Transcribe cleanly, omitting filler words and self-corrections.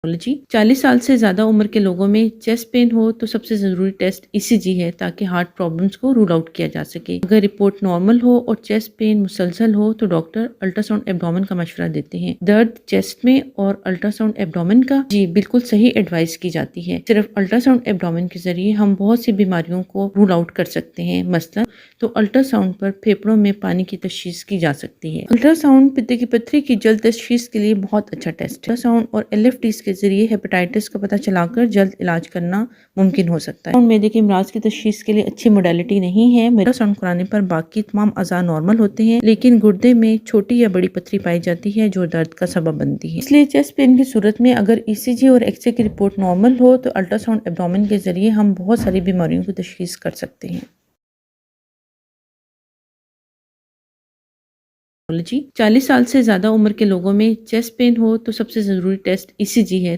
جی 40 سال سے زیادہ عمر کے لوگوں میں چیسٹ پین ہو تو سب سے ضروری ٹیسٹ ECG ہے تاکہ ہارٹ پرابلمز کو رول آؤٹ کیا جا سکے۔ اگر رپورٹ نارمل ہو اور چیسٹ پین مسلسل ہو تو ڈاکٹر الٹرا ساؤنڈ ایبڈومن کا مشورہ دیتے ہیں۔ درد چیسٹ میں اور الٹرا ساؤنڈ ایبڈومن کا بالکل صحیح ایڈوائز کی جاتی ہے۔ صرف الٹرا ساؤنڈ ایبڈومن کے ذریعے ہم بہت سی بیماریوں کو رول آؤٹ کر سکتے ہیں، مثلا تو الٹرا ساؤنڈ پر پھیپھڑوں میں پانی کی تشخیص کی جا سکتی ہے۔ الٹرا ساؤنڈ پتے کی پتھری کی جلد تشخیص کے لیے بہت اچھا ٹیسٹ ہے۔ الٹرا ساؤنڈ اور LFTs کے ذریعے ہیپاٹائٹس کا پتہ چلا کر جلد علاج کرنا ممکن ہو سکتا ہے۔ معدے کے امراض کی تشخیص کے لیے اچھی موڈیلٹی نہیں ہے۔ الٹرا ساؤنڈ کرانے پر باقی تمام اعضاء نارمل ہوتے ہیں، لیکن گردے میں چھوٹی یا بڑی پتھری پائی جاتی ہے جو درد کا سبب بنتی ہے۔ اس لیے چیسٹ پین کی صورت میں اگر ECG اور ایکس-رے کی رپورٹ نارمل ہو تو الٹرا ساؤنڈ ایبڈومن کے ذریعے ہم بہت ساری بیماریوں کی تشخیص کر سکتے ہیں۔ جی 40 سال سے زیادہ عمر کے لوگوں میں چیسٹ پین ہو تو سب سے ضروری ٹیسٹ ECG ہے۔